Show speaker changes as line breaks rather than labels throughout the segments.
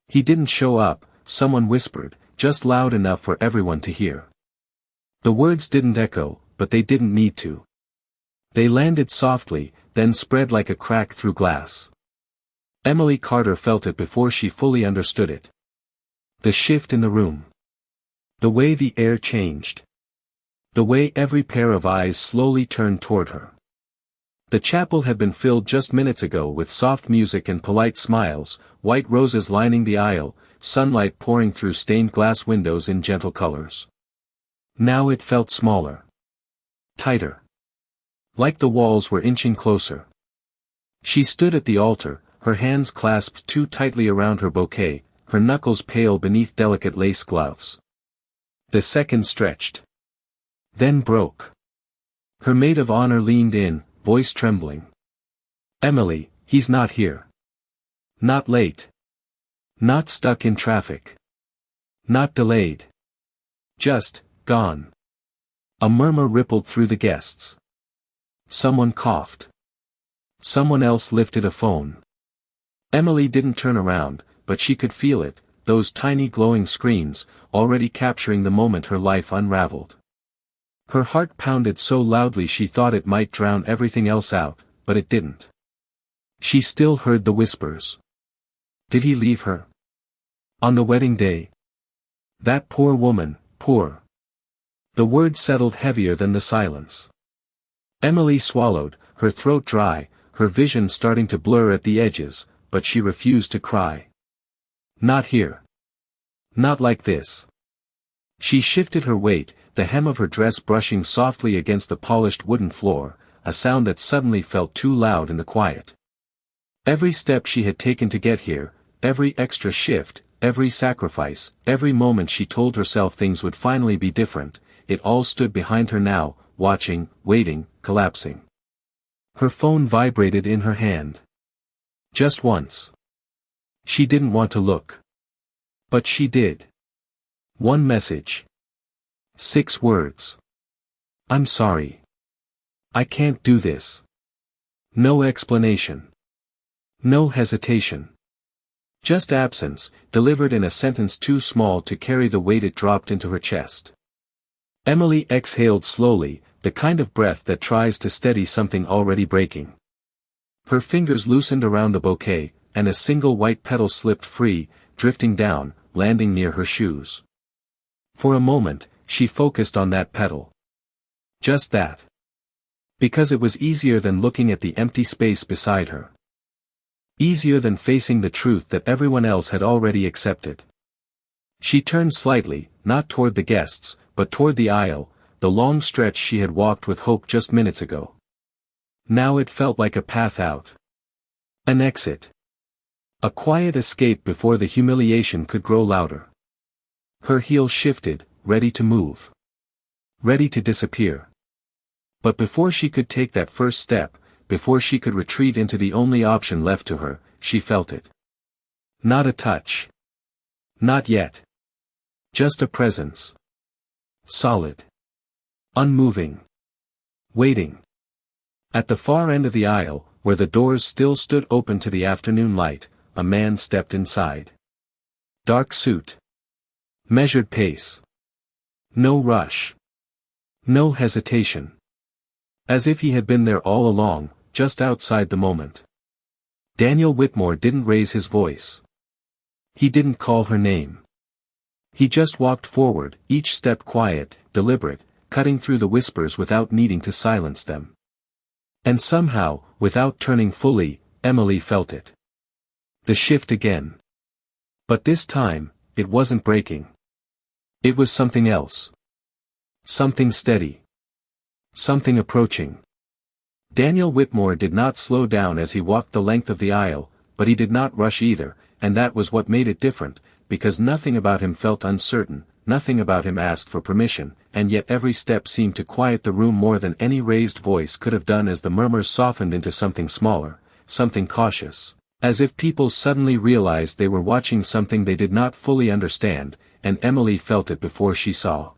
He didn't show up, someone whispered, just loud enough for everyone to hear. The words didn't echo, but they didn't need to. They landed softly, then spread like a crack through glass. Emily Carter felt it before she fully understood it. The shift in the room. The way the air changed. The way every pair of eyes slowly turned toward her. The chapel had been filled just minutes ago with soft music and polite smiles, white roses lining the aisle, sunlight pouring through stained glass windows in gentle colors. Now it felt smaller. Tighter. Like the walls were inching closer. She stood at the altar, her hands clasped too tightly around her bouquet, her knuckles pale beneath delicate lace gloves. The second stretched. Then broke. Her maid of honor leaned in, voice trembling. "Emily, he's not here. Not late. Not stuck in traffic. Not delayed. Just, gone." A murmur rippled through the guests. Someone coughed. Someone else lifted a phone. Emily didn't turn around, but she could feel it, those tiny glowing screens, already capturing the moment her life unraveled. Her heart pounded so loudly she thought it might drown everything else out, but it didn't. She still heard the whispers. Did he leave her? On the wedding day? That poor woman, poor. The words settled heavier than the silence. Emily swallowed, her throat dry, her vision starting to blur at the edges, but she refused to cry. Not here. Not like this. She shifted her weight, the hem of her dress brushing softly against the polished wooden floor, a sound that suddenly felt too loud in the quiet. Every step she had taken to get here, every extra shift, every sacrifice, every moment she told herself things would finally be different, it all stood behind her now, watching, waiting, collapsing. Her phone vibrated in her hand. Just once. She didn't want to look. But she did. One message. 6 words. "I'm sorry. I can't do this." No explanation. No hesitation. Just absence, delivered in a sentence too small to carry the weight it dropped into her chest. Emily exhaled slowly, the kind of breath that tries to steady something already breaking. Her fingers loosened around the bouquet, and a single white petal slipped free, drifting down, landing near her shoes. For a moment, she focused on that petal. Just that. Because it was easier than looking at the empty space beside her. Easier than facing the truth that everyone else had already accepted. She turned slightly, not toward the guests, but toward the aisle, the long stretch she had walked with hope just minutes ago. Now it felt like a path out. An exit. A quiet escape before the humiliation could grow louder. Her heels shifted, ready to move. Ready to disappear. But before she could take that first step, before she could retreat into the only option left to her, she felt it. Not a touch. Not yet. Just a presence. Solid. Unmoving. Waiting. At the far end of the aisle, where the doors still stood open to the afternoon light, a man stepped inside. Dark suit. Measured pace. No rush. No hesitation. As if he had been there all along, just outside the moment. Daniel Whitmore didn't raise his voice. He didn't call her name. He just walked forward, each step quiet, deliberate, cutting through the whispers without needing to silence them. And somehow, without turning fully, Emily felt it. The shift again. But this time, it wasn't breaking. It was something else. Something steady. Something approaching. Daniel Whitmore did not slow down as he walked the length of the aisle, but he did not rush either, and that was what made it different, because nothing about him felt uncertain, nothing about him asked for permission, and yet every step seemed to quiet the room more than any raised voice could have done as the murmurs softened into something smaller, something cautious, as if people suddenly realized they were watching something they did not fully understand, and Emily felt it before she saw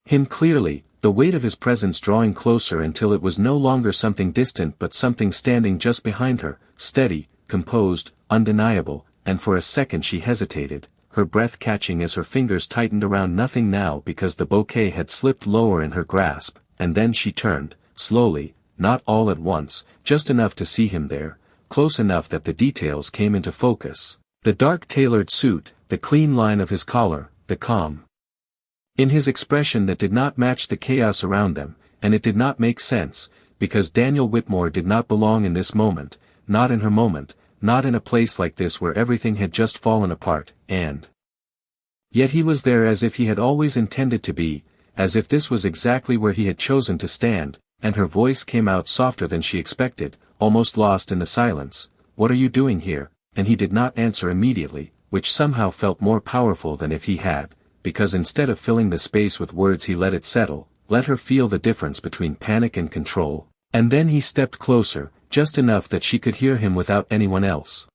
him clearly, the weight of his presence drawing closer until it was no longer something distant but something standing just behind her, steady, composed, undeniable, and for a second she hesitated, her breath catching as her fingers tightened around nothing now because the bouquet had slipped lower in her grasp, and then she turned, slowly, not all at once, just enough to see him there, close enough that the details came into focus. The dark tailored suit, the clean line of his collar, the calm in his expression that did not match the chaos around them, and it did not make sense, because Daniel Whitmore did not belong in this moment, not in her moment, not in a place like this where everything had just fallen apart, and yet he was there as if he had always intended to be, as if this was exactly where he had chosen to stand, and her voice came out softer than she expected, almost lost in the silence. "What are you doing here?" And he did not answer immediately, which somehow felt more powerful than if he had, because instead of filling the space with words he let it settle, let her feel the difference between panic and control, and then he stepped closer, just enough that she could hear him without anyone else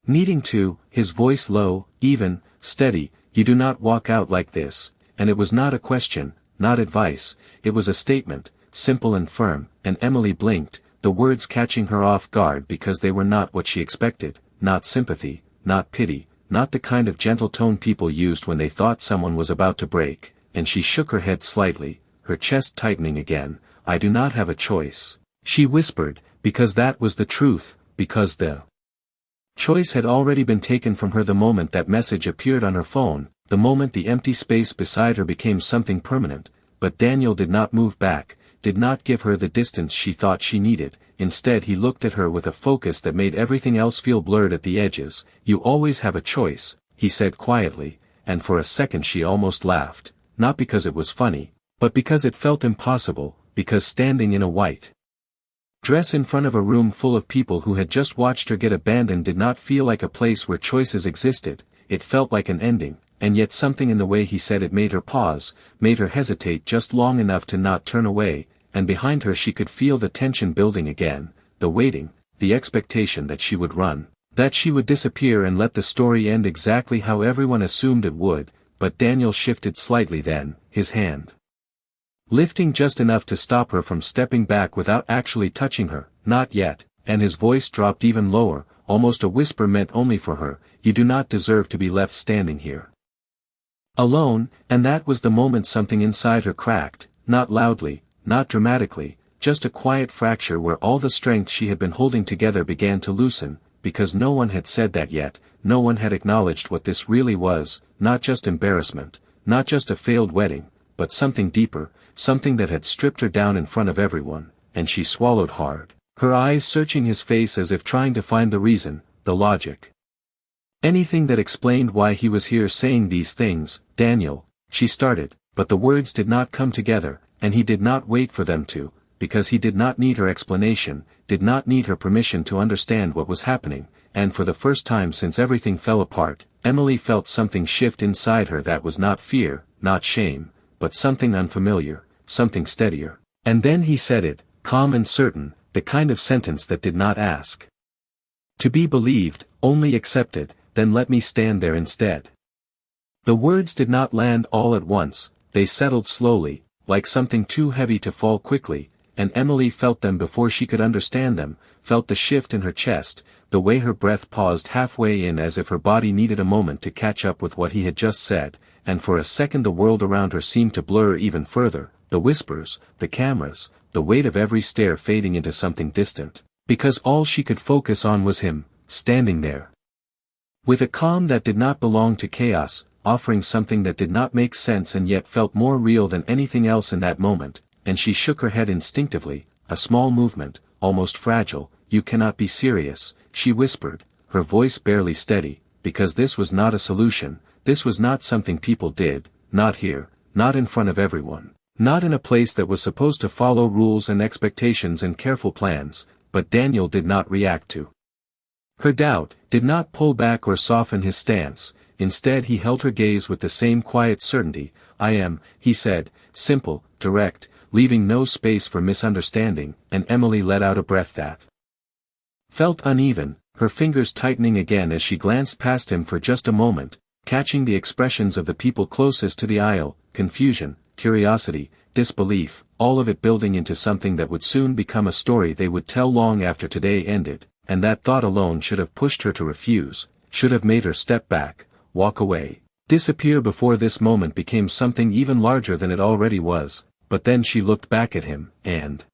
needing to, his voice low, even, steady. "You do not walk out like this," and it was not a question, not advice, it was a statement, simple and firm, and Emily blinked, the words catching her off guard because they were not what she expected, not sympathy, not pity, not the kind of gentle tone people used when they thought someone was about to break, and she shook her head slightly, her chest tightening again. "I do not have a choice," she whispered, because that was the truth, because the choice had already been taken from her the moment that message appeared on her phone, the moment the empty space beside her became something permanent. But Daniel did not move back, did not give her the distance she thought she needed. Instead he looked at her with a focus that made everything else feel blurred at the edges. "You always have a choice," he said quietly, and for a second she almost laughed, not because it was funny, but because it felt impossible, because standing in a white dress in front of a room full of people who had just watched her get abandoned did not feel like a place where choices existed, it felt like an ending, and yet something in the way he said it made her pause, made her hesitate just long enough to not turn away, and behind her she could feel the tension building again, the waiting, the expectation that she would run, that she would disappear and let the story end exactly how everyone assumed it would. But Daniel shifted slightly then, his hand lifting just enough to stop her from stepping back without actually touching her. "Not yet," and his voice dropped even lower, almost a whisper meant only for her. "You do not deserve to be left standing here alone." And that was the moment something inside her cracked, not loudly, not dramatically, just a quiet fracture where all the strength she had been holding together began to loosen, because no one had said that yet, no one had acknowledged what this really was, not just embarrassment, not just a failed wedding, but something deeper, something that had stripped her down in front of everyone, and she swallowed hard, her eyes searching his face as if trying to find the reason, the logic. Anything that explained why he was here saying these things. "Daniel," she started, but the words did not come together, and he did not wait for them to, because he did not need her explanation, did not need her permission to understand what was happening, and for the first time since everything fell apart, Emily felt something shift inside her that was not fear, not shame, but something unfamiliar, something steadier. And then he said it, calm and certain, the kind of sentence that did not ask to be believed, only accepted. "Then let me stand there instead." The words did not land all at once, they settled slowly, like something too heavy to fall quickly, and Emily felt them before she could understand them, felt the shift in her chest, the way her breath paused halfway in as if her body needed a moment to catch up with what he had just said, and for a second the world around her seemed to blur even further, the whispers, the cameras, the weight of every stare fading into something distant, because all she could focus on was him, standing there with a calm that did not belong to chaos, offering something that did not make sense and yet felt more real than anything else in that moment, and she shook her head instinctively, a small movement, almost fragile. "You cannot be serious," she whispered, her voice barely steady, because this was not a solution, this was not something people did, not here, not in front of everyone, not in a place that was supposed to follow rules and expectations and careful plans. But Daniel did not react to her doubt, did not pull back or soften his stance. Instead he held her gaze with the same quiet certainty. "I am," he said, simple, direct, leaving no space for misunderstanding, and Emily let out a breath that felt uneven, her fingers tightening again as she glanced past him for just a moment, catching the expressions of the people closest to the aisle, confusion, curiosity, disbelief, all of it building into something that would soon become a story they would tell long after today ended, and that thought alone should have pushed her to refuse. should have made her step back, walk away, disappear before this moment became something even larger than it already was, but then she looked back at him, and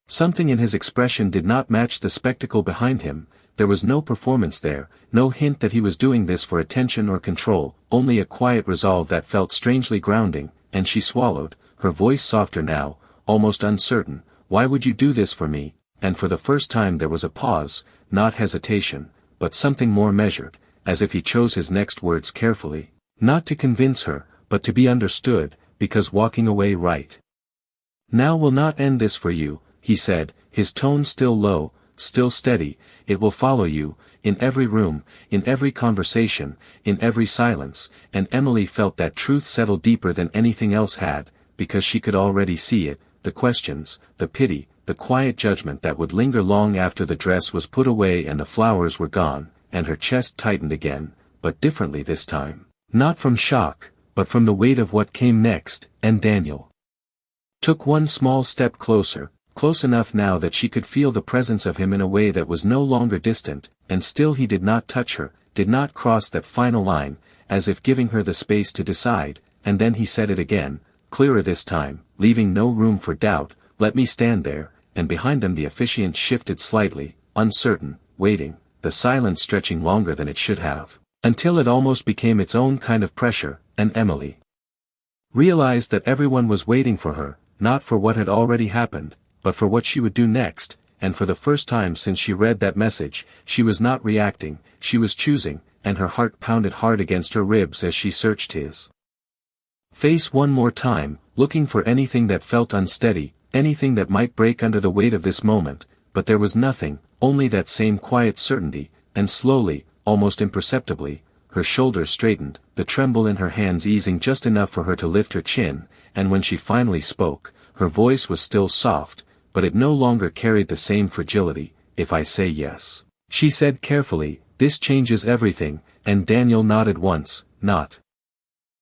something in his expression did not match the spectacle behind him. There was no performance there, no hint that he was doing this for attention or control, only a quiet resolve that felt strangely grounding, and she swallowed, her voice softer now, almost uncertain. "Why would you do this for me?" And for the first time there was a pause, not hesitation, but something more measured, as if he chose his next words carefully, not to convince her, but to be understood, because walking away right now will not end this for you, he said, his tone still low, still steady. "It will follow you, in every room, in every conversation, in every silence," and Emily felt that truth settle deeper than anything else had, because she could already see it, the questions, the pity, the quiet judgment that would linger long after the dress was put away and the flowers were gone, and her chest tightened again, but differently this time, not from shock, but from the weight of what came next, and Daniel took one small step closer, close enough now that she could feel the presence of him in a way that was no longer distant, and still he did not touch her, did not cross that final line, as if giving her the space to decide, and then he said it again, clearer this time, leaving no room for doubt. "Let me stand there," and behind them the officiant shifted slightly, uncertain, waiting, the silence stretching longer than it should have, until it almost became its own kind of pressure, and Emily realized that everyone was waiting for her, not for what had already happened, but for what she would do next, and for the first time since she read that message, she was not reacting, she was choosing, and her heart pounded hard against her ribs as she searched his face one more time, looking for anything that felt unsteady, anything that might break under the weight of this moment, but there was nothing, only that same quiet certainty, and slowly, almost imperceptibly, her shoulders straightened, the tremble in her hands easing just enough for her to lift her chin, and when she finally spoke, her voice was still soft, but it no longer carried the same fragility. "If I say yes," she said carefully, "this changes everything," and Daniel nodded once, not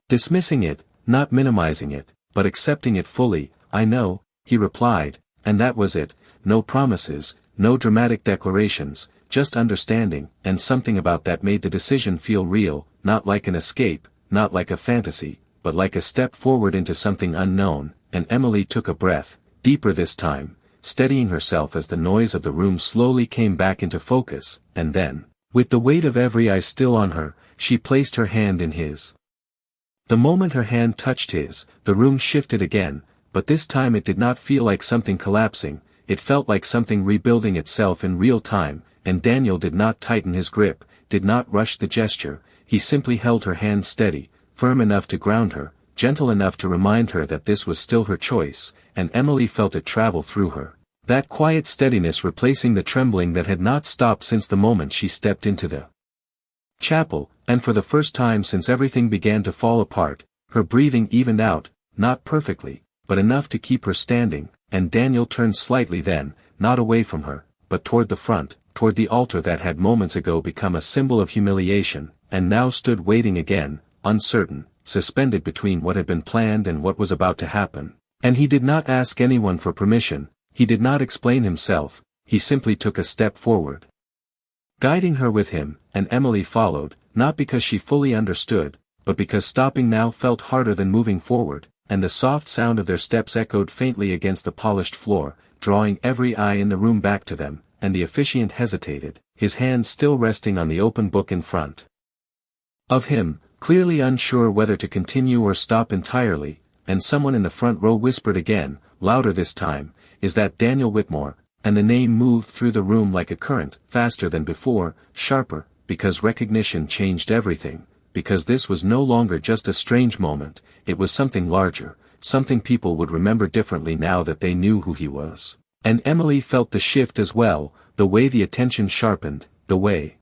dismissing it, not minimizing it, but accepting it fully. "I know," he replied, and that was it, no promises, no dramatic declarations, just understanding, and something about that made the decision feel real, not like an escape, not like a fantasy, but like a step forward into something unknown, and Emily took a breath, deeper this time, steadying herself as the noise of the room slowly came back into focus, and then, with the weight of every eye still on her, she placed her hand in his. The moment her hand touched his, the room shifted again, but this time it did not feel like something collapsing, it felt like something rebuilding itself in real time, and Daniel did not tighten his grip, did not rush the gesture, he simply held her hand steady, firm enough to ground her, gentle enough to remind her that this was still her choice, and Emily felt it travel through her, that quiet steadiness replacing the trembling that had not stopped since the moment she stepped into the chapel, and for the first time since everything began to fall apart, her breathing evened out, not perfectly, but enough to keep her standing, and Daniel turned slightly then, not away from her, but toward the front, toward the altar that had moments ago become a symbol of humiliation, and now stood waiting again, uncertain, suspended between what had been planned and what was about to happen. And he did not ask anyone for permission, he did not explain himself, he simply took a step forward, guiding her with him, and Emily followed, not because she fully understood, but because stopping now felt harder than moving forward, and the soft sound of their steps echoed faintly against the polished floor, drawing every eye in the room back to them, and the officiant hesitated, his hand still resting on the open book in front of him, clearly unsure whether to continue or stop entirely, and someone in the front row whispered again, louder this time, "Is that Daniel Whitmore?" And the name moved through the room like a current, faster than before, sharper, because recognition changed everything, because this was no longer just a strange moment, it was something larger, something people would remember differently now that they knew who he was. And Emily felt the shift as well, the way the attention sharpened, the way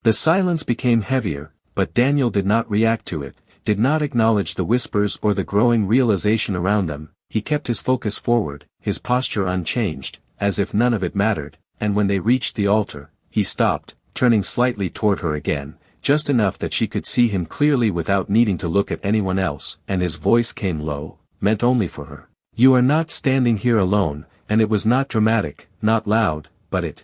the silence became heavier, but Daniel did not react to it, did not acknowledge the whispers or the growing realization around them. He kept his focus forward, his posture unchanged, as if none of it mattered, and when they reached the altar, he stopped, turning slightly toward her again, just enough that she could see him clearly without needing to look at anyone else, and his voice came low, meant only for her. "You are not standing here alone," and it was not dramatic, not loud, but it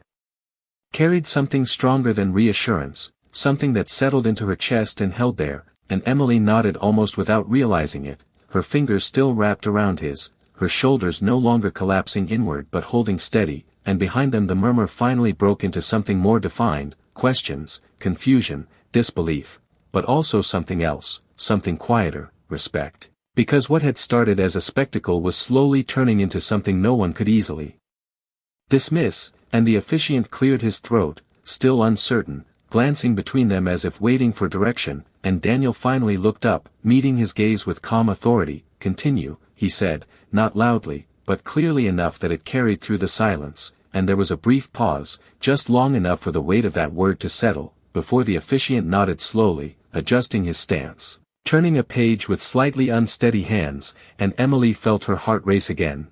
carried something stronger than reassurance, something that settled into her chest and held there, and Emily nodded almost without realizing it, her fingers still wrapped around his, her shoulders no longer collapsing inward but holding steady, and behind them the murmur finally broke into something more defined, questions, confusion, disbelief, but also something else, something quieter, respect. Because what had started as a spectacle was slowly turning into something no one could easily dismiss, and the officiant cleared his throat, still uncertain, glancing between them as if waiting for direction, and Daniel finally looked up, meeting his gaze with calm authority. "Continue," he said, not loudly, but clearly enough that it carried through the silence, and there was a brief pause, just long enough for the weight of that word to settle, before the officiant nodded slowly, adjusting his stance, turning a page with slightly unsteady hands, and Emily felt her heart race again.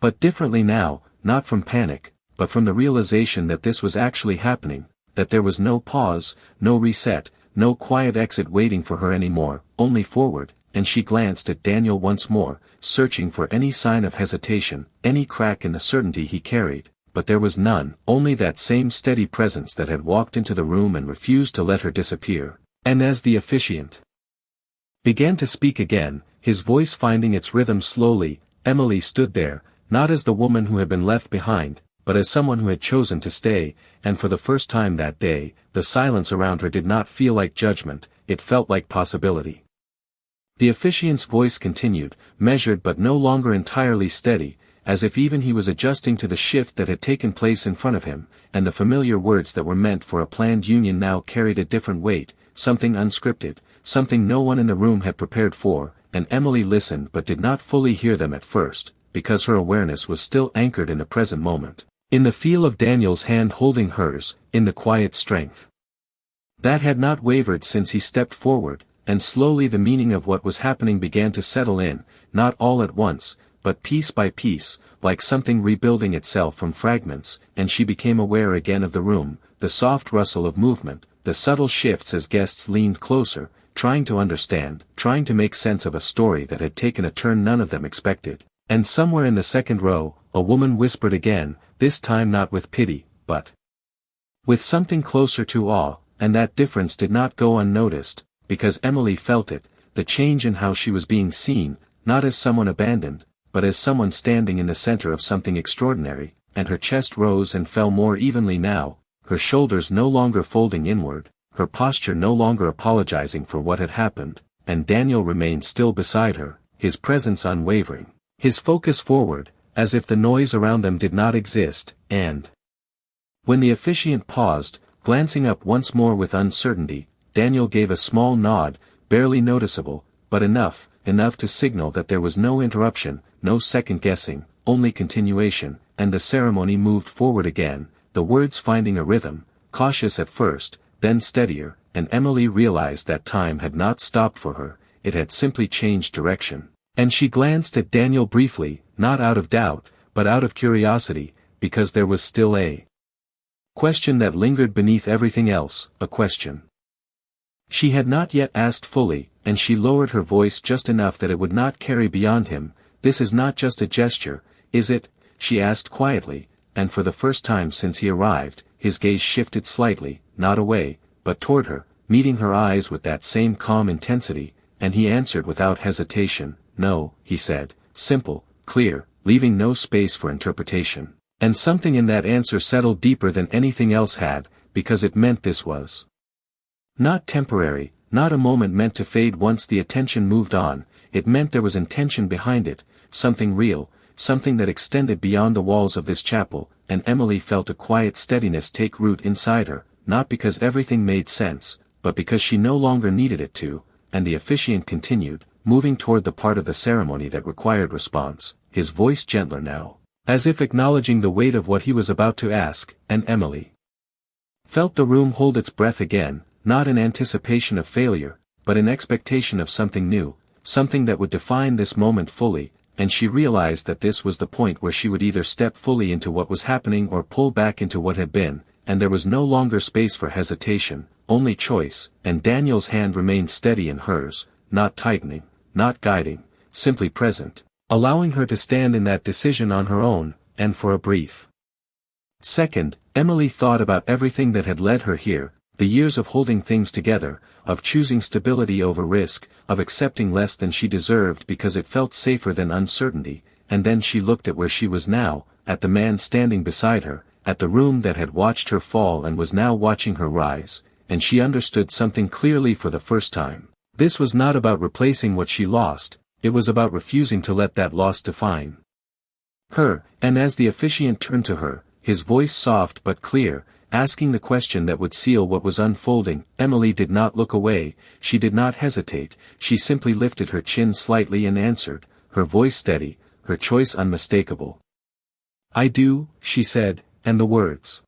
But differently now, not from panic, but from the realization that this was actually happening, that there was no pause, no reset, no quiet exit waiting for her anymore, only forward, and she glanced at Daniel once more, searching for any sign of hesitation, any crack in the certainty he carried, but there was none, only that same steady presence that had walked into the room and refused to let her disappear. And as the officiant began to speak again, his voice finding its rhythm slowly, Emily stood there, not as the woman who had been left behind, but as someone who had chosen to stay, and for the first time that day, the silence around her did not feel like judgment, it felt like possibility. The officiant's voice continued, measured but no longer entirely steady, as if even he was adjusting to the shift that had taken place in front of him, and the familiar words that were meant for a planned union now carried a different weight, something unscripted, something no one in the room had prepared for, and Emily listened but did not fully hear them at first, because her awareness was still anchored in the present moment, in the feel of Daniel's hand holding hers, in the quiet strength that had not wavered since he stepped forward, and slowly the meaning of what was happening began to settle in, not all at once, but piece by piece, like something rebuilding itself from fragments, and she became aware again of the room, the soft rustle of movement, the subtle shifts as guests leaned closer, trying to understand, trying to make sense of a story that had taken a turn none of them expected. And somewhere in the second row, a woman whispered again, this time not with pity, but with something closer to awe, and that difference did not go unnoticed, because Emily felt it, the change in how she was being seen, not as someone abandoned, but as someone standing in the center of something extraordinary, and her chest rose and fell more evenly now, her shoulders no longer folding inward, her posture no longer apologizing for what had happened, and Daniel remained still beside her, his presence unwavering, his focus forward, as if the noise around them did not exist, and when the officiant paused, glancing up once more with uncertainty, Daniel gave a small nod, barely noticeable, but enough to signal that there was no interruption, no second-guessing, only continuation, and the ceremony moved forward again, the words finding a rhythm, cautious at first, then steadier, and Emily realized that time had not stopped for her, it had simply changed direction. And she glanced at Daniel briefly, not out of doubt, but out of curiosity, because there was still a question that lingered beneath everything else, a question she had not yet asked fully, and she lowered her voice just enough that it would not carry beyond him. This is not just a gesture, is it? She asked quietly, and for the first time since he arrived, his gaze shifted slightly, not away, but toward her, meeting her eyes with that same calm intensity, and he answered without hesitation, no, he said, simple, clear, leaving no space for interpretation. And something in that answer settled deeper than anything else had, because it meant this was not temporary, not a moment meant to fade once the attention moved on, it meant there was intention behind it, something real, something that extended beyond the walls of this chapel, and Emily felt a quiet steadiness take root inside her, not because everything made sense, but because she no longer needed it to, and the officiant continued, moving toward the part of the ceremony that required response, his voice gentler now, as if acknowledging the weight of what he was about to ask, and Emily felt the room hold its breath again, not in anticipation of failure, but in expectation of something new, something that would define this moment fully, and she realized that this was the point where she would either step fully into what was happening or pull back into what had been, and there was no longer space for hesitation, only choice, and Daniel's hand remained steady in hers, not tightening, not guiding, simply present, allowing her to stand in that decision on her own, and for a brief second, Emily thought about everything that had led her here, the years of holding things together, of choosing stability over risk, of accepting less than she deserved because it felt safer than uncertainty, and then she looked at where she was now, at the man standing beside her, at the room that had watched her fall and was now watching her rise, and she understood something clearly for the first time. This was not about replacing what she lost, it was about refusing to let that loss define her, and as the officiant turned to her, his voice soft but clear, asking the question that would seal what was unfolding, Emily did not look away, she did not hesitate, she simply lifted her chin slightly and answered, her voice steady, her choice unmistakable. "I do," she said, and the words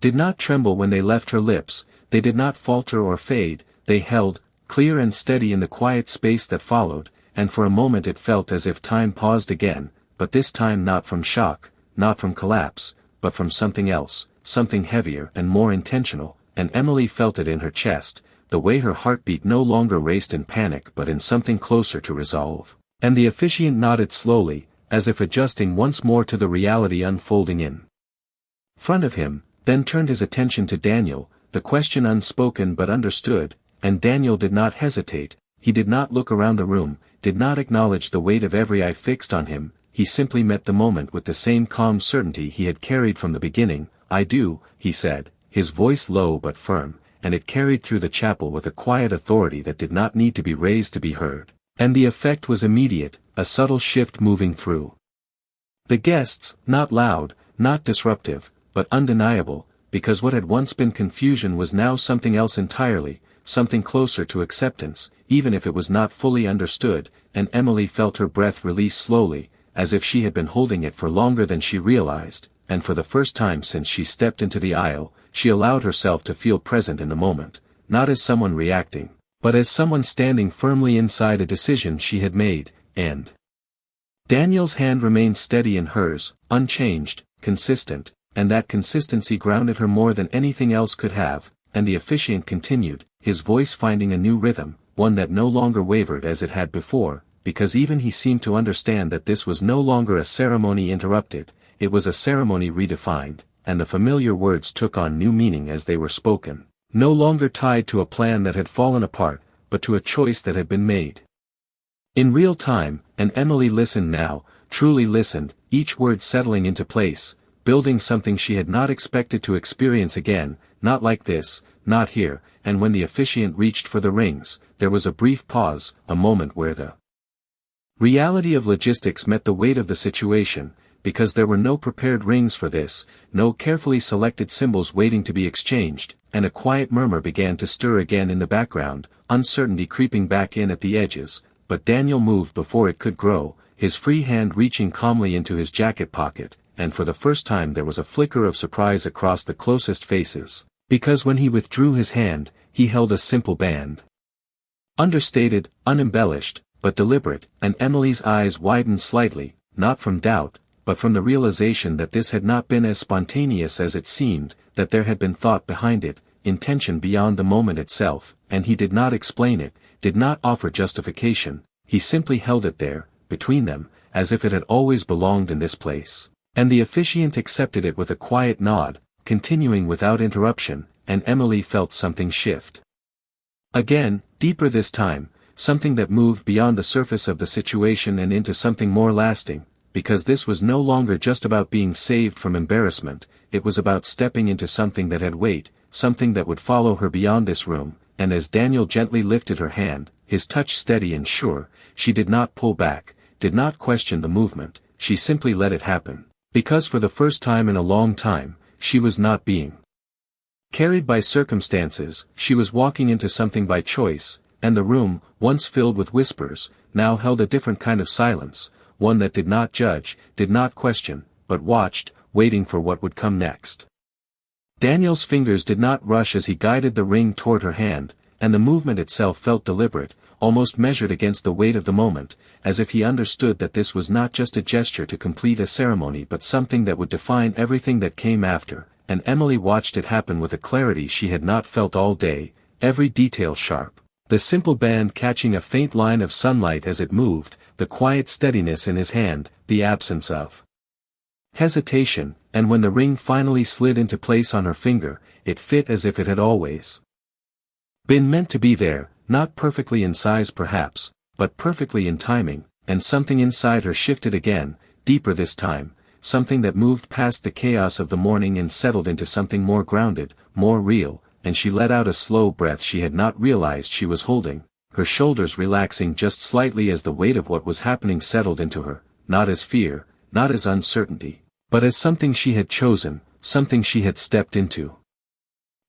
did not tremble when they left her lips, they did not falter or fade, they held, clear and steady in the quiet space that followed, and for a moment it felt as if time paused again, but this time not from shock, not from collapse, but from something else, something heavier and more intentional, and Emily felt it in her chest, the way her heartbeat no longer raced in panic but in something closer to resolve. And the officiant nodded slowly, as if adjusting once more to the reality unfolding in front of him, then turned his attention to Daniel, the question unspoken but understood, and Daniel did not hesitate, he did not look around the room, did not acknowledge the weight of every eye fixed on him, he simply met the moment with the same calm certainty he had carried from the beginning. "I do," he said, his voice low but firm, and it carried through the chapel with a quiet authority that did not need to be raised to be heard. And the effect was immediate, a subtle shift moving through the guests, not loud, not disruptive, but undeniable, because what had once been confusion was now something else entirely, something closer to acceptance, even if it was not fully understood, and Emily felt her breath release slowly, as if she had been holding it for longer than she realized, and for the first time since she stepped into the aisle, she allowed herself to feel present in the moment, not as someone reacting, but as someone standing firmly inside a decision she had made, and Daniel's hand remained steady in hers, unchanged, consistent, and that consistency grounded her more than anything else could have, and the officiant continued, his voice finding a new rhythm, one that no longer wavered as it had before, because even he seemed to understand that this was no longer a ceremony interrupted, it was a ceremony redefined, and the familiar words took on new meaning as they were spoken, no longer tied to a plan that had fallen apart, but to a choice that had been made in real time, and Emily listened now, truly listened, each word settling into place, building something she had not expected to experience again, not like this, not here, and when the officiant reached for the rings, there was a brief pause, a moment where the reality of logistics met the weight of the situation, because there were no prepared rings for this, no carefully selected symbols waiting to be exchanged, and a quiet murmur began to stir again in the background, uncertainty creeping back in at the edges, but Daniel moved before it could grow, his free hand reaching calmly into his jacket pocket, and for the first time there was a flicker of surprise across the closest faces, because when he withdrew his hand, he held a simple band. Understated, unembellished, but deliberate, and Emily's eyes widened slightly, not from doubt, but from the realization that this had not been as spontaneous as it seemed, that there had been thought behind it, intention beyond the moment itself, and he did not explain it, did not offer justification, he simply held it there, between them, as if it had always belonged in this place. And the officiant accepted it with a quiet nod, continuing without interruption, and Emily felt something shift. Again, deeper this time, something that moved beyond the surface of the situation and into something more lasting, because this was no longer just about being saved from embarrassment, it was about stepping into something that had weight, something that would follow her beyond this room, and as Daniel gently lifted her hand, his touch steady and sure, she did not pull back, did not question the movement, she simply let it happen, because for the first time in a long time, she was not being carried by circumstances, she was walking into something by choice, and the room, once filled with whispers, now held a different kind of silence, one that did not judge, did not question, but watched, waiting for what would come next. Daniel's fingers did not rush as he guided the ring toward her hand, and the movement itself felt deliberate, almost measured against the weight of the moment, as if he understood that this was not just a gesture to complete a ceremony but something that would define everything that came after, and Emily watched it happen with a clarity she had not felt all day, every detail sharp, the simple band catching a faint line of sunlight as it moved, the quiet steadiness in his hand, the absence of hesitation, and when the ring finally slid into place on her finger, it fit as if it had always been meant to be there, not perfectly in size perhaps, but perfectly in timing, and something inside her shifted again, deeper this time, something that moved past the chaos of the morning and settled into something more grounded, more real, and she let out a slow breath she had not realized she was holding, her shoulders relaxing just slightly as the weight of what was happening settled into her, not as fear, not as uncertainty, but as something she had chosen, something she had stepped into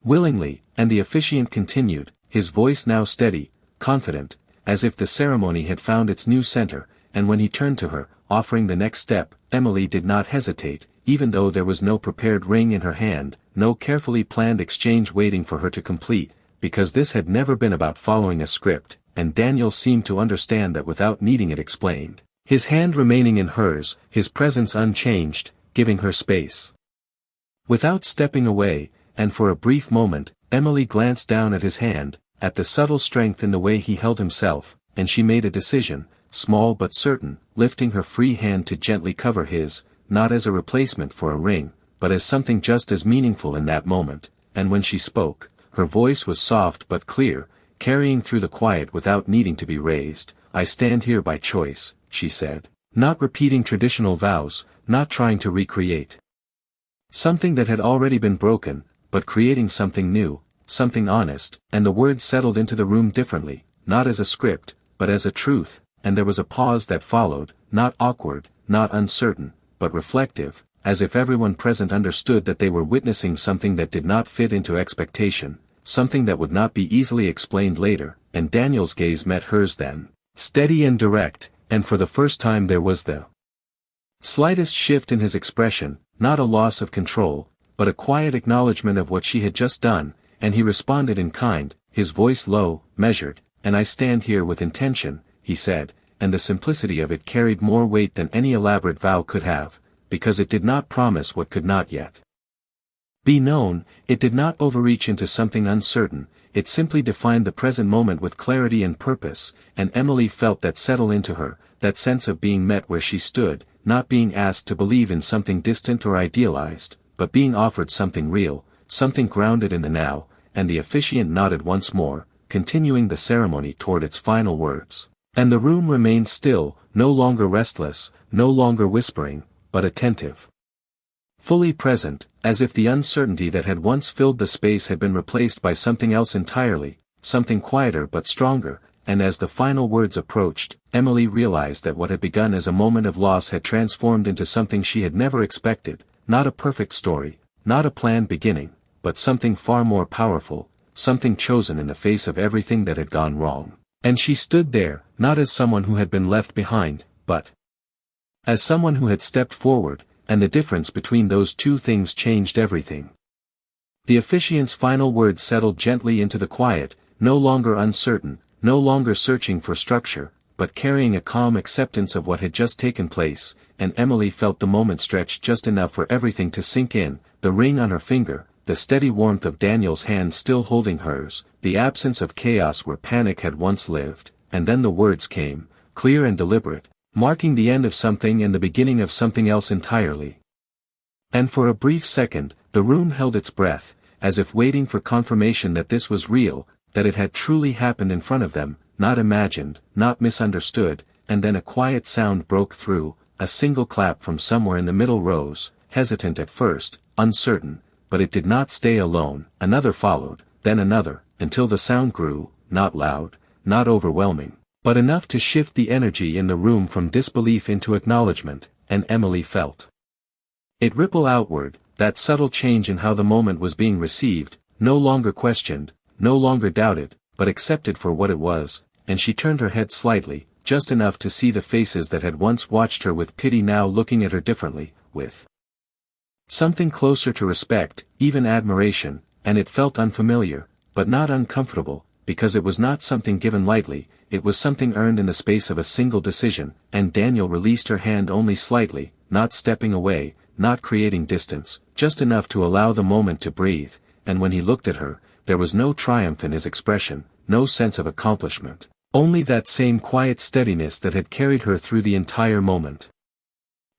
willingly, and the officiant continued, his voice now steady, confident, as if the ceremony had found its new center, and when he turned to her, offering the next step, Emily did not hesitate, even though there was no prepared ring in her hand, no carefully planned exchange waiting for her to complete, because this had never been about following a script, and Daniel seemed to understand that without needing it explained, his hand remaining in hers, his presence unchanged, giving her space. Without stepping away, and for a brief moment, Emily glanced down at his hand, at the subtle strength in the way he held himself, and she made a decision, small but certain, lifting her free hand to gently cover his, not as a replacement for a ring, but as something just as meaningful in that moment, and when she spoke, her voice was soft but clear, carrying through the quiet without needing to be raised. I stand here by choice, she said, not repeating traditional vows, not trying to recreate something that had already been broken, but creating something new, something honest, and the words settled into the room differently, not as a script, but as a truth, and there was a pause that followed, not awkward, not uncertain, but reflective, as if everyone present understood that they were witnessing something that did not fit into expectation, something that would not be easily explained later, and Daniel's gaze met hers then, steady and direct, and for the first time there was the slightest shift in his expression, not a loss of control, but a quiet acknowledgement of what she had just done, and he responded in kind, his voice low, measured, and I stand here with intention, he said, and the simplicity of it carried more weight than any elaborate vow could have, because it did not promise what could not yet be known, it did not overreach into something uncertain, it simply defined the present moment with clarity and purpose, and Emily felt that settle into her, that sense of being met where she stood, not being asked to believe in something distant or idealized, but being offered something real, something grounded in the now, and the officiant nodded once more, continuing the ceremony toward its final words. And the room remained still, no longer restless, no longer whispering, but attentive. Fully present, as if the uncertainty that had once filled the space had been replaced by something else entirely, something quieter but stronger, and as the final words approached, Emily realized that what had begun as a moment of loss had transformed into something she had never expected, not a perfect story, not a planned beginning, but something far more powerful, something chosen in the face of everything that had gone wrong. And she stood there, not as someone who had been left behind, but as someone who had stepped forward, and the difference between those two things changed everything. The officiant's final words settled gently into the quiet, no longer uncertain, no longer searching for structure, but carrying a calm acceptance of what had just taken place, and Emily felt the moment stretch just enough for everything to sink in, the ring on her finger, the steady warmth of Daniel's hand still holding hers, the absence of chaos where panic had once lived, and then the words came, clear and deliberate, marking the end of something and the beginning of something else entirely. And for a brief second, the room held its breath, as if waiting for confirmation that this was real, that it had truly happened in front of them, not imagined, not misunderstood, and then a quiet sound broke through, a single clap from somewhere in the middle rows, hesitant at first, uncertain, but it did not stay alone, another followed, then another, until the sound grew, not loud, not overwhelming, but enough to shift the energy in the room from disbelief into acknowledgement, and Emily felt it ripple outward, that subtle change in how the moment was being received, no longer questioned, no longer doubted, but accepted for what it was, and she turned her head slightly, just enough to see the faces that had once watched her with pity now looking at her differently, with something closer to respect, even admiration, and it felt unfamiliar, but not uncomfortable, because it was not something given lightly, it was something earned in the space of a single decision, and Daniel released her hand only slightly, not stepping away, not creating distance, just enough to allow the moment to breathe, and when he looked at her, there was no triumph in his expression, no sense of accomplishment, only that same quiet steadiness that had carried her through the entire moment.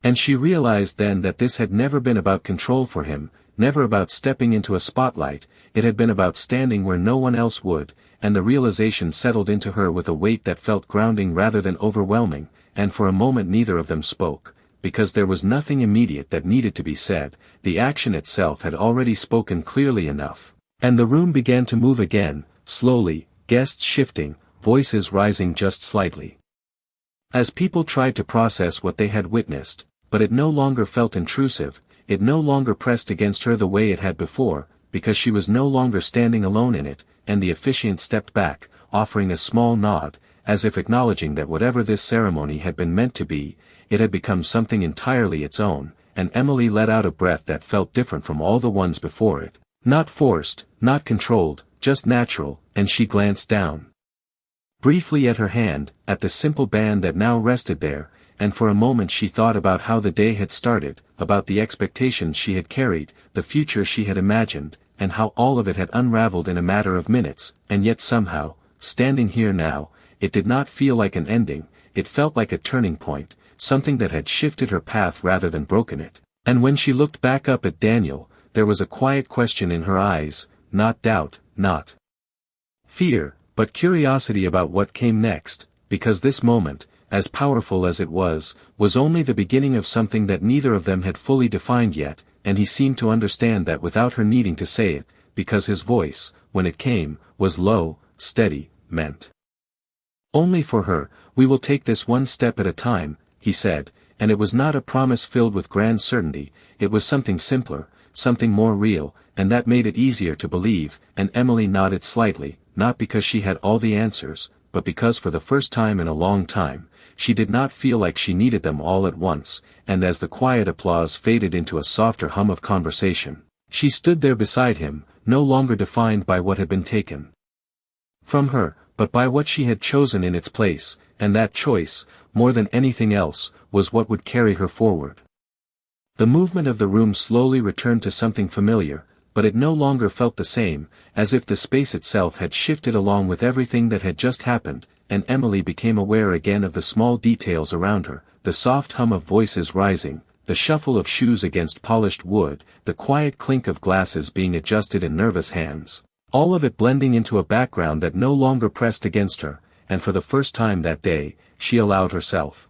And she realized then that this had never been about control for him, never about stepping into a spotlight, it had been about standing where no one else would, and the realization settled into her with a weight that felt grounding rather than overwhelming, and for a moment neither of them spoke, because there was nothing immediate that needed to be said, the action itself had already spoken clearly enough. And the room began to move again, slowly, guests shifting, voices rising just slightly. As people tried to process what they had witnessed, but it no longer felt intrusive, it no longer pressed against her the way it had before, because she was no longer standing alone in it, and the officiant stepped back, offering a small nod, as if acknowledging that whatever this ceremony had been meant to be, it had become something entirely its own, and Emily let out a breath that felt different from all the ones before it. Not forced, not controlled, just natural, and she glanced down briefly at her hand, at the simple band that now rested there, and for a moment she thought about how the day had started, about the expectations she had carried, the future she had imagined, and how all of it had unraveled in a matter of minutes, and yet somehow, standing here now, it did not feel like an ending, it felt like a turning point, something that had shifted her path rather than broken it. And when she looked back up at Daniel, there was a quiet question in her eyes, not doubt, not fear, but curiosity about what came next, because this moment, as powerful as it was only the beginning of something that neither of them had fully defined yet, and he seemed to understand that without her needing to say it, because his voice, when it came, was low, steady, meant only for her. We will take this one step at a time, he said, and it was not a promise filled with grand certainty, it was something simpler, something more real, and that made it easier to believe, and Emily nodded slightly, not because she had all the answers, but because for the first time in a long time, she did not feel like she needed them all at once, and as the quiet applause faded into a softer hum of conversation, she stood there beside him, no longer defined by what had been taken from her, but by what she had chosen in its place, and that choice, more than anything else, was what would carry her forward. The movement of the room slowly returned to something familiar, but it no longer felt the same, as if the space itself had shifted along with everything that had just happened, and Emily became aware again of the small details around her, the soft hum of voices rising, the shuffle of shoes against polished wood, the quiet clink of glasses being adjusted in nervous hands, all of it blending into a background that no longer pressed against her, and for the first time that day, she allowed herself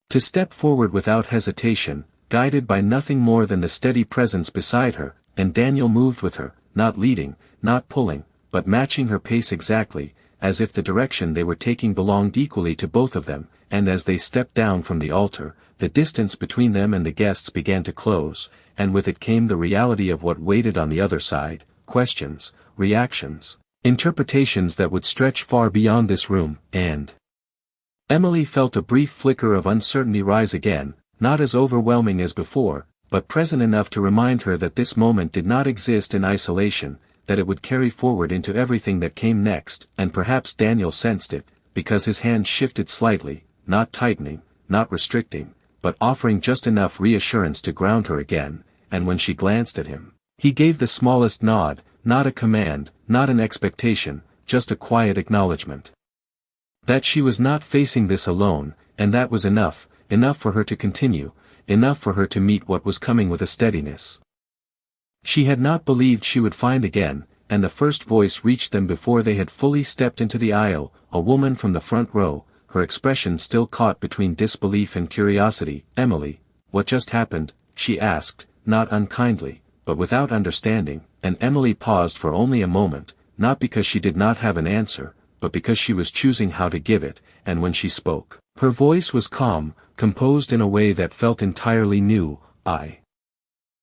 to step forward without hesitation, guided by nothing more than the steady presence beside her, and Daniel moved with her, not leading, not pulling, but matching her pace exactly, as if the direction they were taking belonged equally to both of them, and as they stepped down from the altar, the distance between them and the guests began to close, and with it came the reality of what waited on the other side, questions, reactions, interpretations that would stretch far beyond this room, and Emily felt a brief flicker of uncertainty rise again, not as overwhelming as before, but present enough to remind her that this moment did not exist in isolation, that it would carry forward into everything that came next, and perhaps Daniel sensed it, because his hand shifted slightly, not tightening, not restricting, but offering just enough reassurance to ground her again, and when she glanced at him, he gave the smallest nod, not a command, not an expectation, just a quiet acknowledgement that she was not facing this alone, and that was enough for her to continue, enough for her to meet what was coming with a steadiness she had not believed she would find again, and the first voice reached them before they had fully stepped into the aisle, a woman from the front row, her expression still caught between disbelief and curiosity. "Emily, what just happened?" she asked, not unkindly, but without understanding, and Emily paused for only a moment, not because she did not have an answer, but because she was choosing how to give it, and when she spoke, her voice was calm, composed in a way that felt entirely new. "I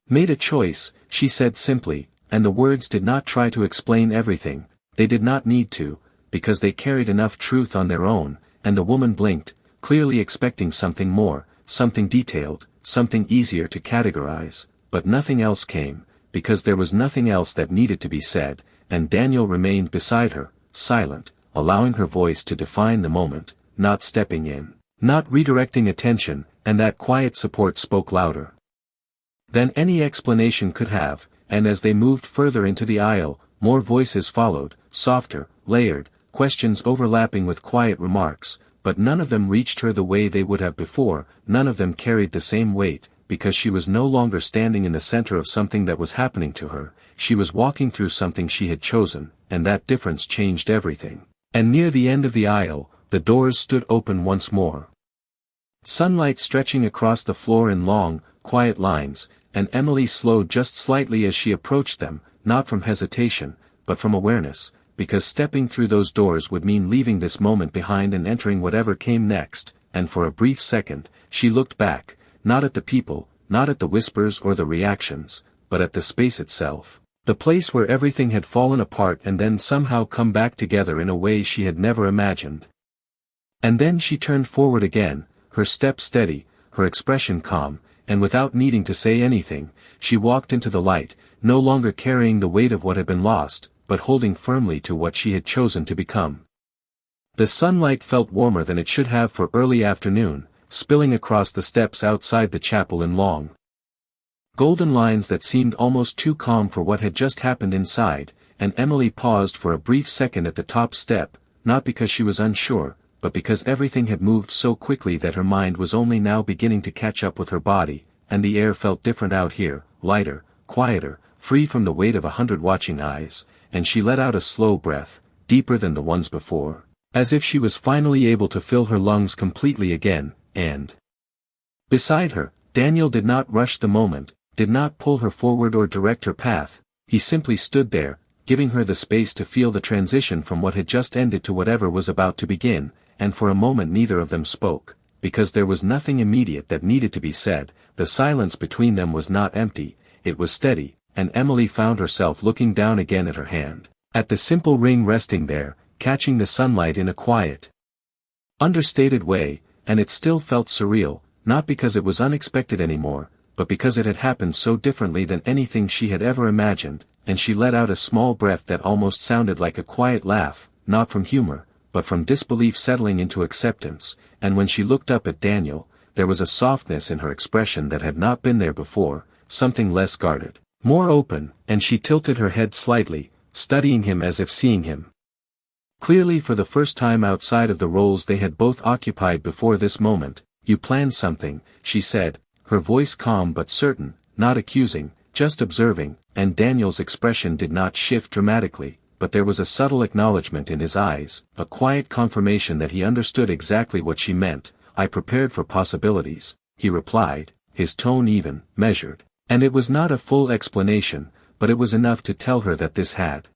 made a choice," she said simply, and the words did not try to explain everything, they did not need to, because they carried enough truth on their own, and the woman blinked, clearly expecting something more, something detailed, something easier to categorize, but nothing else came, because there was nothing else that needed to be said, and Daniel remained beside her, silent, allowing her voice to define the moment, not stepping in, not redirecting attention, and that quiet support spoke louder than any explanation could have, and as they moved further into the aisle, more voices followed, softer, layered, questions overlapping with quiet remarks, but none of them reached her the way they would have before, none of them carried the same weight, because she was no longer standing in the center of something that was happening to her, she was walking through something she had chosen, and that difference changed everything. And near the end of the aisle, the doors stood open once more. Sunlight stretching across the floor in long, quiet lines, and Emily slowed just slightly as she approached them, not from hesitation, but from awareness, because stepping through those doors would mean leaving this moment behind and entering whatever came next, and for a brief second, she looked back, not at the people, not at the whispers or the reactions, but at the space itself, the place where everything had fallen apart and then somehow come back together in a way she had never imagined. And then she turned forward again, her step steady, her expression calm, and without needing to say anything, she walked into the light, no longer carrying the weight of what had been lost, but holding firmly to what she had chosen to become. The sunlight felt warmer than it should have for early afternoon, spilling across the steps outside the chapel in long, golden lines that seemed almost too calm for what had just happened inside, and Emily paused for a brief second at the top step, not because she was unsure, but because everything had moved so quickly that her mind was only now beginning to catch up with her body, and the air felt different out here, lighter, quieter, free from the weight of 100 watching eyes, and she let out a slow breath, deeper than the ones before, as if she was finally able to fill her lungs completely again, and beside her, Daniel did not rush the moment, did not pull her forward or direct her path, he simply stood there, giving her the space to feel the transition from what had just ended to whatever was about to begin, and for a moment neither of them spoke, because there was nothing immediate that needed to be said. The silence between them was not empty, it was steady, and Emily found herself looking down again at her hand, at the simple ring resting there, catching the sunlight in a quiet, understated way, and it still felt surreal, not because it was unexpected anymore, but because it had happened so differently than anything she had ever imagined, and she let out a small breath that almost sounded like a quiet laugh, not from humor, but from disbelief settling into acceptance, and when she looked up at Daniel, there was a softness in her expression that had not been there before, something less guarded, more open, and she tilted her head slightly, studying him as if seeing him clearly for the first time outside of the roles they had both occupied before this moment. "You planned something," she said, her voice calm but certain, not accusing, just observing, and Daniel's expression did not shift dramatically, but there was a subtle acknowledgement in his eyes, a quiet confirmation that he understood exactly what she meant. "I prepared for possibilities," he replied, his tone even, measured, and it was not a full explanation, but it was enough to tell her that this had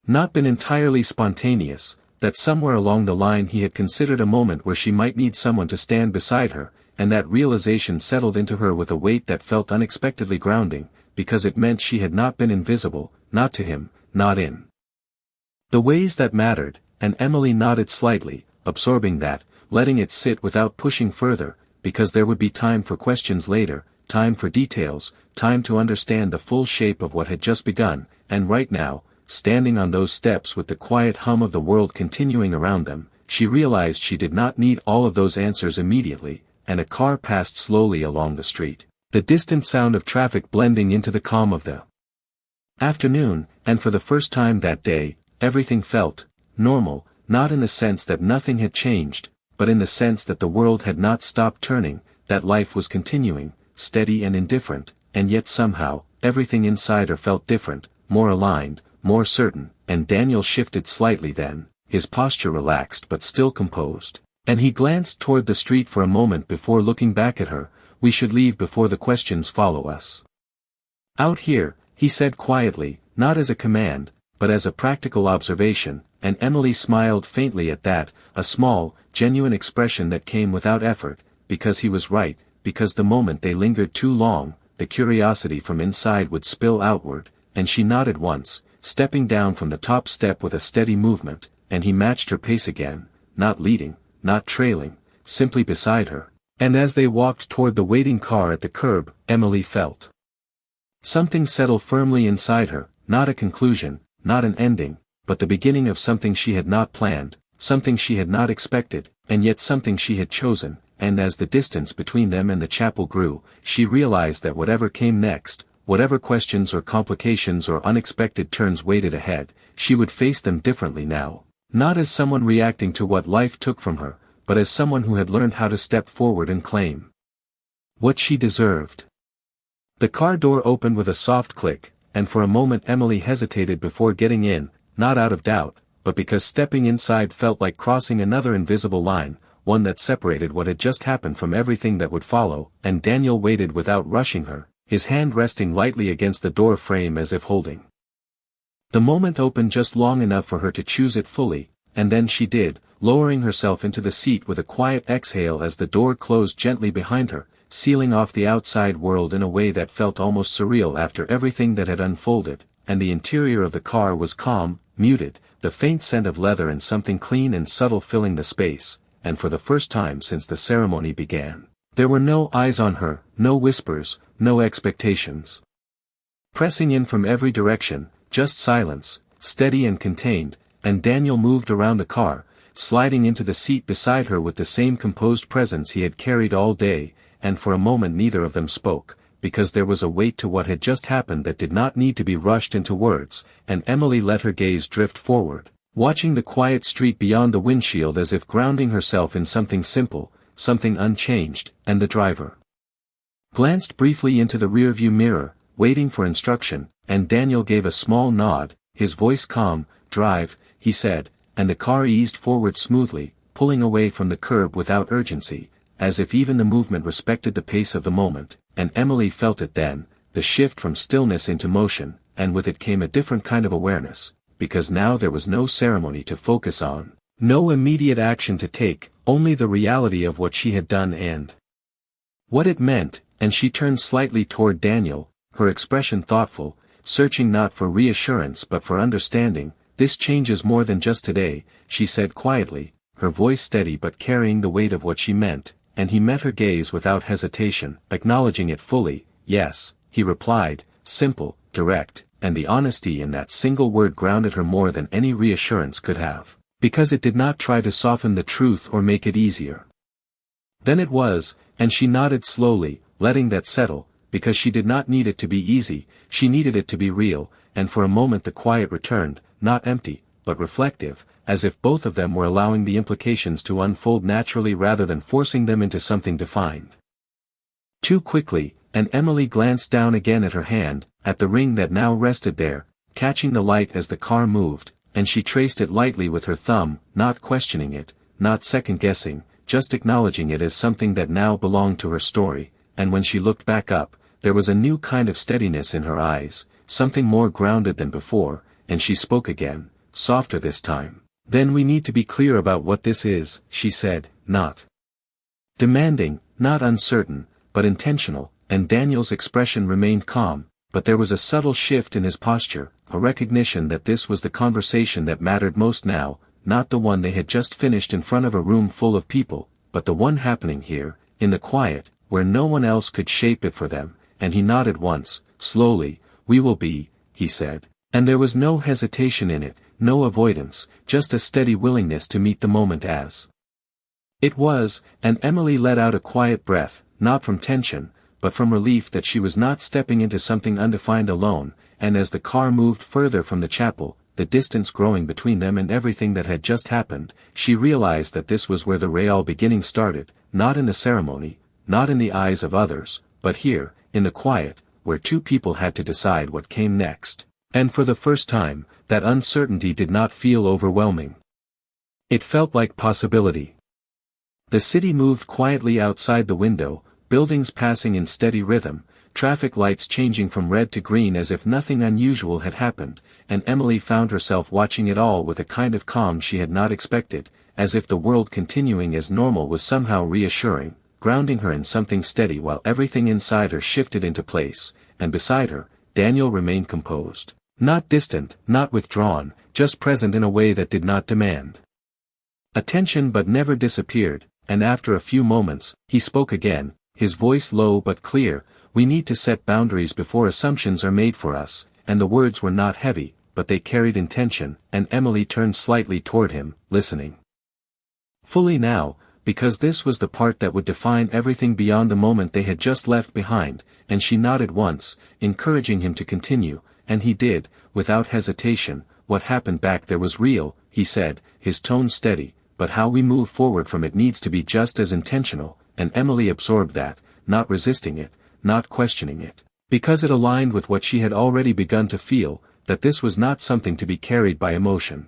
not been entirely spontaneous, that somewhere along the line he had considered a moment where she might need someone to stand beside her, and that realization settled into her with a weight that felt unexpectedly grounding, because it meant she had not been invisible, not to him, not in the ways that mattered, and Emily nodded slightly, absorbing that, letting it sit without pushing further, because there would be time for questions later, time for details, time to understand the full shape of what had just begun, and right now, standing on those steps with the quiet hum of the world continuing around them, she realized she did not need all of those answers immediately, and a car passed slowly along the street, the distant sound of traffic blending into the calm of the afternoon, and for the first time that day, everything felt normal, not in the sense that nothing had changed, but in the sense that the world had not stopped turning, that life was continuing, steady and indifferent, and yet somehow, everything inside her felt different, more aligned, more certain, and Daniel shifted slightly then, his posture relaxed but still composed, and he glanced toward the street for a moment before looking back at her. "We should leave before the questions follow us out here," he said quietly, not as a command, but as a practical observation, and Emily smiled faintly at that, a small, genuine expression that came without effort, because he was right, because the moment they lingered too long, the curiosity from inside would spill outward, and she nodded once, stepping down from the top step with a steady movement, and he matched her pace again, not leading, not trailing, simply beside her, and as they walked toward the waiting car at the curb, Emily felt something settle firmly inside her, not a conclusion, not an ending, but the beginning of something she had not planned, something she had not expected, and yet something she had chosen, and as the distance between them and the chapel grew, she realized that whatever came next, whatever questions or complications or unexpected turns waited ahead, she would face them differently now, not as someone reacting to what life took from her, but as someone who had learned how to step forward and claim What she deserved. The car door opened with a soft click, and for a moment Emily hesitated before getting in, not out of doubt, but because stepping inside felt like crossing another invisible line, one that separated what had just happened from everything that would follow, and Daniel waited without rushing her, his hand resting lightly against the door frame as if holding. The moment opened just long enough for her to choose it fully, and then she did, lowering herself into the seat with a quiet exhale as the door closed gently behind her, sealing off the outside world in a way that felt almost surreal after everything that had unfolded, and the interior of the car was calm, muted, the faint scent of leather and something clean and subtle filling the space, and for the first time since the ceremony began, there were no eyes on her, no whispers, no expectations. Pressing in from every direction, just silence, steady and contained, and Daniel moved around the car, sliding into the seat beside her with the same composed presence he had carried all day, and for a moment neither of them spoke, because there was a weight to what had just happened that did not need to be rushed into words, and Emily let her gaze drift forward, watching the quiet street beyond the windshield as if grounding herself in something simple, something unchanged, and the driver glanced briefly into the rearview mirror, waiting for instruction, and Daniel gave a small nod, his voice calm. "Drive," he said, and the car eased forward smoothly, pulling away from the curb without urgency, as if even the movement respected the pace of the moment, and Emily felt it then, the shift from stillness into motion, and with it came a different kind of awareness, because now there was no ceremony to focus on, no immediate action to take, only the reality of what she had done and what it meant, and she turned slightly toward Daniel, her expression thoughtful, searching not for reassurance but for understanding. "This changes more than just today," she said quietly, her voice steady but carrying the weight of what she meant, and he met her gaze without hesitation, acknowledging it fully. "Yes," he replied, simple, direct, and the honesty in that single word grounded her more than any reassurance could have, because it did not try to soften the truth or make it easier. Then it was, and she nodded slowly, letting that settle, because she did not need it to be easy, she needed it to be real, and for a moment the quiet returned, not empty, but reflective, as if both of them were allowing the implications to unfold naturally rather than forcing them into something defined too quickly, and Emily glanced down again at her hand, at the ring that now rested there, catching the light as the car moved, and she traced it lightly with her thumb, not questioning it, not second-guessing, just acknowledging it as something that now belonged to her story, and when she looked back up, there was a new kind of steadiness in her eyes, something more grounded than before, and she spoke again, softer this time. "Then we need to be clear about what this is," she said, not demanding, not uncertain, but intentional, and Daniel's expression remained calm, but there was a subtle shift in his posture, a recognition that this was the conversation that mattered most now, not the one they had just finished in front of a room full of people, but the one happening here, in the quiet, where no one else could shape it for them, and he nodded once, slowly. "We will be," he said. And there was no hesitation in it, no avoidance, just a steady willingness to meet the moment as it was, and Emily let out a quiet breath, not from tension, but from relief that she was not stepping into something undefined alone, and as the car moved further from the chapel, the distance growing between them and everything that had just happened, she realized that this was where the real beginning started, not in the ceremony, not in the eyes of others, but here, in the quiet, where two people had to decide what came next. And for the first time, that uncertainty did not feel overwhelming. It felt like possibility. The city moved quietly outside the window, buildings passing in steady rhythm, traffic lights changing from red to green as if nothing unusual had happened, and Emily found herself watching it all with a kind of calm she had not expected, as if the world continuing as normal was somehow reassuring, grounding her in something steady while everything inside her shifted into place, and beside her, Daniel remained composed. Not distant, not withdrawn, just present in a way that did not demand attention but never disappeared, and after a few moments, he spoke again, his voice low but clear. "We need to set boundaries before assumptions are made for us," and the words were not heavy, but they carried intention, and Emily turned slightly toward him, listening fully now, because this was the part that would define everything beyond the moment they had just left behind, and she nodded once, encouraging him to continue. And he did, without hesitation. "What happened back there was real," he said, his tone steady, "but how we move forward from it needs to be just as intentional," and Emily absorbed that, not resisting it, not questioning it, because it aligned with what she had already begun to feel, that this was not something to be carried by emotion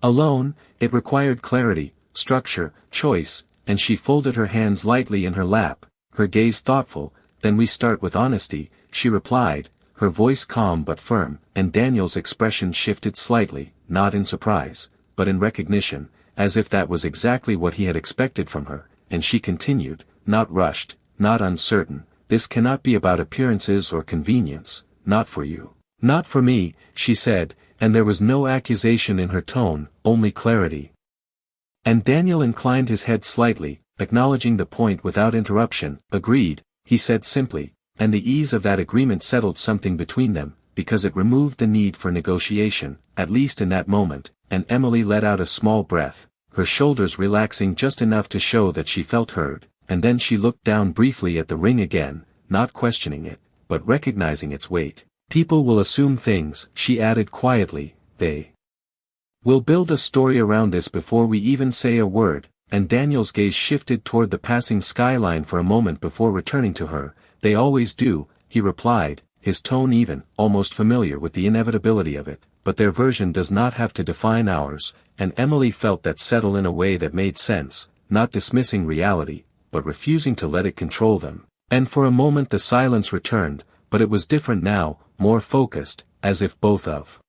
alone. It required clarity, structure, choice, and she folded her hands lightly in her lap, her gaze thoughtful. "Then we start with honesty," she replied, her voice calm but firm, and Daniel's expression shifted slightly, not in surprise, but in recognition, as if that was exactly what he had expected from her, and she continued, "Not rushed, not uncertain, this cannot be about appearances or convenience, not for you. Not for me," she said, and there was no accusation in her tone, only clarity. And Daniel inclined his head slightly, acknowledging the point without interruption. "Agreed," he said simply, and the ease of that agreement settled something between them, because it removed the need for negotiation, at least in that moment, and Emily let out a small breath, her shoulders relaxing just enough to show that she felt heard, and then she looked down briefly at the ring again, not questioning it, but recognizing its weight. "People will assume things," she added quietly, "they will build a story around this before we even say a word," and Daniel's gaze shifted toward the passing skyline for a moment before returning to her. "They always do," he replied, his tone even, almost familiar with the inevitability of it, "but their version does not have to define ours," and Emily felt that settle in a way that made sense, not dismissing reality, but refusing to let it control them. And for a moment the silence returned, but it was different now, more focused, as if both of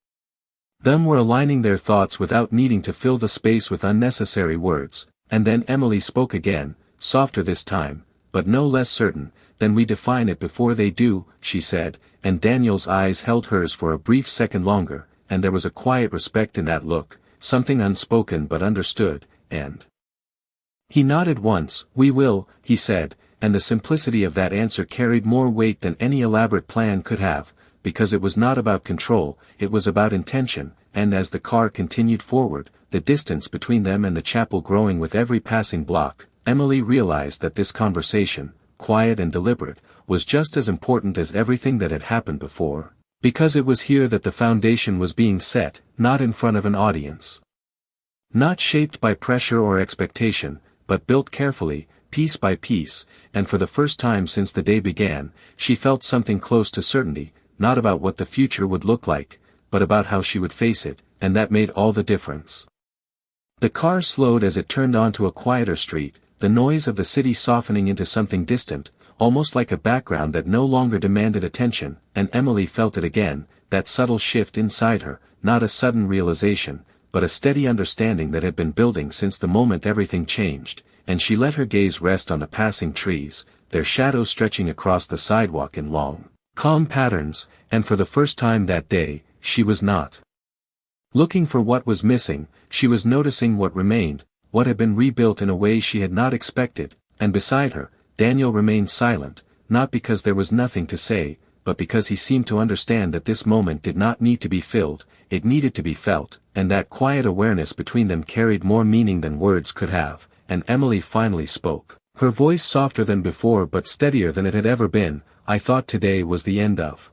them were aligning their thoughts without needing to fill the space with unnecessary words, and then Emily spoke again, softer this time, but no less certain. "Then we define it before they do," she said, and Daniel's eyes held hers for a brief second longer, and there was a quiet respect in that look, something unspoken but understood, and he nodded once. "We will," he said, and the simplicity of that answer carried more weight than any elaborate plan could have, because it was not about control, it was about intention, and as the car continued forward, the distance between them and the chapel growing with every passing block, Emily realized that this conversation, quiet and deliberate, was just as important as everything that had happened before, because it was here that the foundation was being set, not in front of an audience. Not shaped by pressure or expectation, but built carefully, piece by piece, and for the first time since the day began, she felt something close to certainty, not about what the future would look like, but about how she would face it, and that made all the difference. The car slowed as it turned onto a quieter street, the noise of the city softening into something distant, almost like a background that no longer demanded attention, and Emily felt it again, that subtle shift inside her, not a sudden realization, but a steady understanding that had been building since the moment everything changed, and she let her gaze rest on the passing trees, their shadows stretching across the sidewalk in long, calm patterns, and for the first time that day, she was not looking for what was missing, she was noticing what remained, what had been rebuilt in a way she had not expected, and beside her, Daniel remained silent, not because there was nothing to say, but because he seemed to understand that this moment did not need to be filled, it needed to be felt, and that quiet awareness between them carried more meaning than words could have, and Emily finally spoke, her voice softer than before but steadier than it had ever been. "I thought today was the end of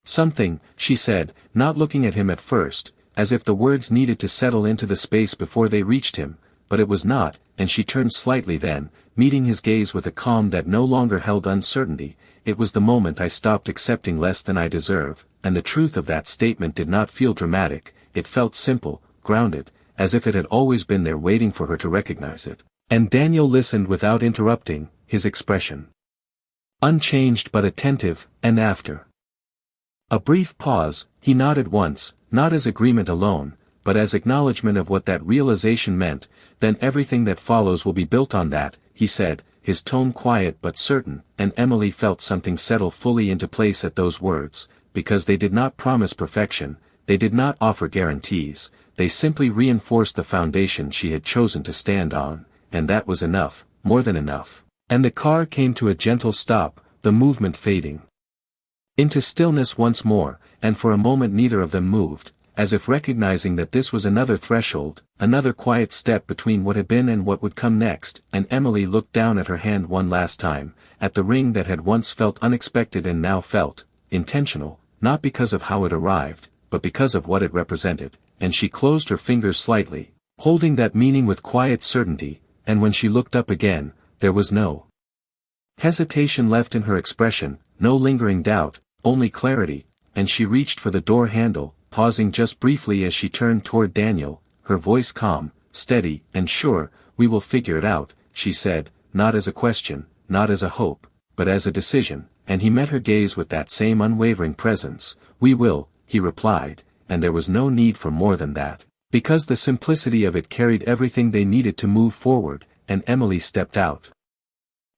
something," she said, not looking at him at first, as if the words needed to settle into the space before they reached him, but it was not, and she turned slightly then, meeting his gaze with a calm that no longer held uncertainty. "It was the moment I stopped accepting less than I deserve," and the truth of that statement did not feel dramatic, it felt simple, grounded, as if it had always been there waiting for her to recognize it. And Daniel listened without interrupting, his expression unchanged but attentive, and after a brief pause, he nodded once, not as agreement alone, but as acknowledgement of what that realization meant. "Then everything that follows will be built on that," he said, his tone quiet but certain, and Emily felt something settle fully into place at those words, because they did not promise perfection, they did not offer guarantees, they simply reinforced the foundation she had chosen to stand on, and that was enough, more than enough. And the car came to a gentle stop, the movement fading into stillness once more, and for a moment neither of them moved, as if recognizing that this was another threshold, another quiet step between what had been and what would come next, and Emily looked down at her hand one last time, at the ring that had once felt unexpected and now felt intentional, not because of how it arrived, but because of what it represented, and she closed her fingers slightly, holding that meaning with quiet certainty, and when she looked up again, there was no Hesitation left in her expression, no lingering doubt, only clarity, and she reached for the door handle, pausing just briefly as she turned toward Daniel, her voice calm, steady, and sure. "We will figure it out," she said, not as a question, not as a hope, but as a decision, and he met her gaze with that same unwavering presence. "We will," he replied, and there was no need for more than that, because the simplicity of it carried everything they needed to move forward, and Emily stepped out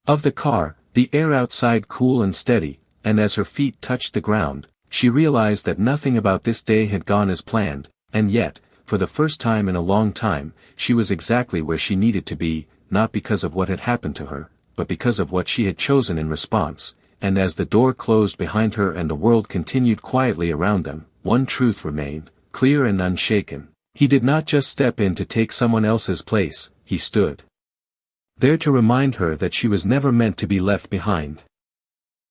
of the car, the air outside cool and steady, and as her feet touched the ground, she realized that nothing about this day had gone as planned, and yet, for the first time in a long time, she was exactly where she needed to be, not because of what had happened to her, but because of what she had chosen in response. And as the door closed behind her and the world continued quietly around them, one truth remained, clear and unshaken. He did not just step in to take someone else's place, he stood there to remind her that she was never meant to be left behind.